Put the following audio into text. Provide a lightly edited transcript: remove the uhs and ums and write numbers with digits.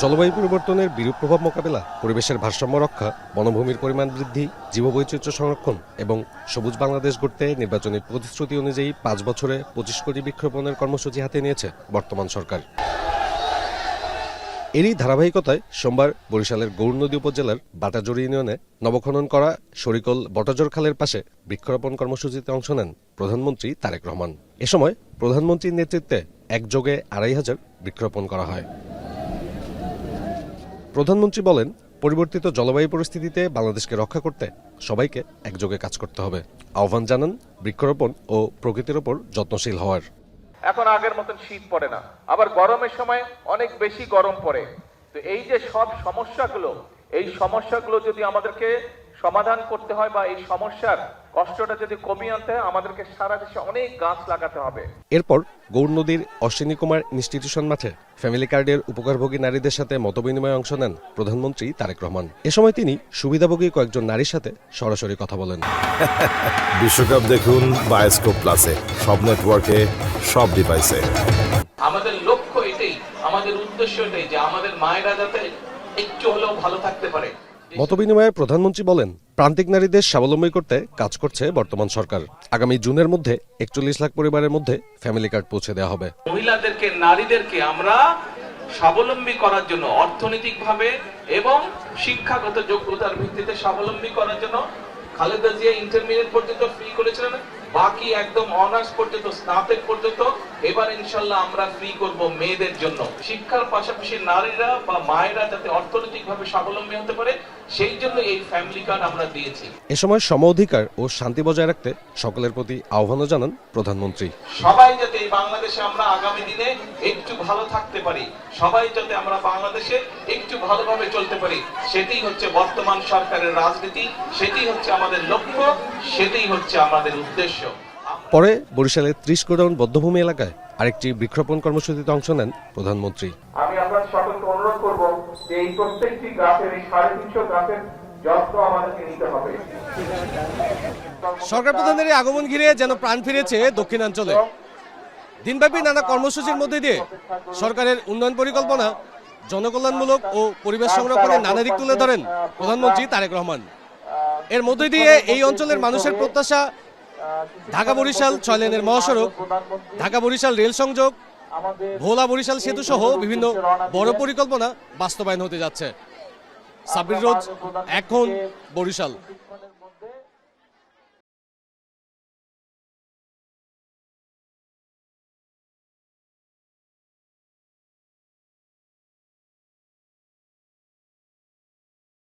জলবায়ু পরিবর্তনের বিরূপ প্রভাব মোকাবেলা, পরিবেশের ভারসাম্য রক্ষা, বনভূমির পরিমাণ বৃদ্ধি, জীববৈচিত্র্য সংরক্ষণ এবং সবুজ বাংলাদেশ গড়তে নির্বাচনী প্রতিশ্রুতি অনুযায়ী ৫ বছরে ২৫ কোটি বৃক্ষরোপণের কর্মসূচি হাতে নিয়েছে বর্তমান সরকার। এরই ধারাবাহিকতায় সোমবার বরিশালের গৌরনদী উপজেলার বাটাজোর ইউনিয়নে নবখনন করা শরিকল বটাজোর খালের পাশে বৃক্ষরোপণ কর্মসূচিতে অংশ নেন প্রধানমন্ত্রী তারেক রহমান। এ সময় প্রধানমন্ত্রীর নেতৃত্বে একযোগে ২৫০০ বৃক্ষরোপণ করা হয়। প্রধানমন্ত্রী বলেন, পরিবর্তিত জলবায়ু পরিস্থিতিতে বাংলাদেশকে রক্ষা করতে সবাইকে একযোগে কাজ করতে হবে। আহ্বান জানান বৃক্ষরোপণ ও প্রকৃতির ওপর যত্নশীল হওয়ার। এখন আগের মতন শীত পড়ে না, আবার গরমের সময় অনেক বেশি গরম পড়ে। তো এই যে সব সমস্যাগুলো যদি আমাদেরকে সমাধান করতে হয় বা এই সমস্যার কষ্টটা যদি কমিয়ে আনতে হয়, আমাদেরকে সারা দেশে অনেক গাছ লাগাতে হবে। এরপর গৌরনদীর অশ্বিনী কুমার ইনস্টিটিউশন মাঠে ফ্যামিলি কার্ডের উপকারভোগী নারীদের সাথে মতবিনিময়ে অংশ নেন প্রধানমন্ত্রী তারেক রহমান। এ সময় তিনি সুবিধাভোগী কয়েকজন নারীর সাথে সরাসরি কথা বলেন। বিশ্বকাপ দেখুন বায়োস্কোপ প্লাসে, সব নেটওয়ার্কে, সব ডিভাইসে। আমাদের লক্ষ্য এটাই, আমাদের উদ্দেশ্য এটাই যে আমাদের মায়েরা যাতে একটু হলেও ভালো থাকতে পারে। মতবিনিময়ে প্রধানমন্ত্রী বলেন, প্রান্তিক নারীদের স্বাবলম্বী করতে কাজ করছে বর্তমান সরকার। আগামী জুনের মধ্যে ৪১ লাখ পরিবারের মধ্যে ফ্যামিলি কার্ড পৌঁছে দেওয়া হবে। মহিলাদেরকে, নারীদেরকে আমরা স্বাবলম্বী করার জন্য, অর্থনৈতিকভাবে এবং শিক্ষাগত যোগ্যতার ভিত্তিতে স্বাবলম্বী করার জন্য খালেদা জিয়া ইন্টারমিডিয়েট পর্যন্ত ফ্রি করেছিলেন, বাকি একদম অনার্স পর্যন্ত, স্নাতক পর্যন্ত এবার ইনশাল্লাহ আমরা ফ্রি করব মেয়েদের জন্য। শিক্ষার পাশাপাশি নারীরা বা মায়েরা যাতে অর্থনৈতিকভাবে স্বাবলম্বী হতে পারে, সেই জন্য এই ফ্যামিলি কার্ড আমরা দিয়েছি। এ সময় সম অধিকার ও শান্তি বজায় রাখতে সকলের প্রতি আহ্বানও জানান প্রধানমন্ত্রী। সবাই যাতে এই বাংলাদেশে আমরা আগামী দিনে একটু ভালো থাকতে পারি, সবাই যাতে আমরা বাংলাদেশে একটু ভালোভাবে চলতে পারি, সেটাই হচ্ছে বর্তমান সরকারের রাজনীতি, সেটাই হচ্ছে আমাদের লক্ষ্য, সেটাই হচ্ছে আমাদের উদ্দেশ্য। পরে বরিশালের ৩০ গোডাউন বদ্ধভূমি এলাকায় আরেকটি বৃক্ষরোপণ কর্মসূচিতে অংশ নেন প্রধানমন্ত্রী। আমি আপনাদের সকলকে অনুরোধ করব যে এই প্রত্যেকটি গাছের, এই ৩৫০ গাছের যত্ন আমাদেরকে নিতে হবে। সরকার প্রধানের এই আগমন ঘিরে যেন প্রাণ ফিরেছে দক্ষিণাঞ্চলে। দিনব্যাপী নানা কর্মসূচির মধ্যে দিয়ে সরকারের উন্নয়ন পরিকল্পনা, জনকল্যাণমূলক ও পরিবেশ সংরক্ষণের নানা দিক তুলে ধরেন প্রধানমন্ত্রী তারেক রহমান। এর মধ্যে দিয়ে এই অঞ্চলের মানুষের প্রত্যাশা ঢাকা বরিশাল ৬ লেনের মহাসড়ক, ঢাকা বরিশাল রেল সংযোগ, ভোলা বরিশাল সেতু সহ বিভিন্ন বড় পরিকল্পনা বাস্তবায়ন হতে যাচ্ছে। সাব্বির রোজ, এখন বরিশাল।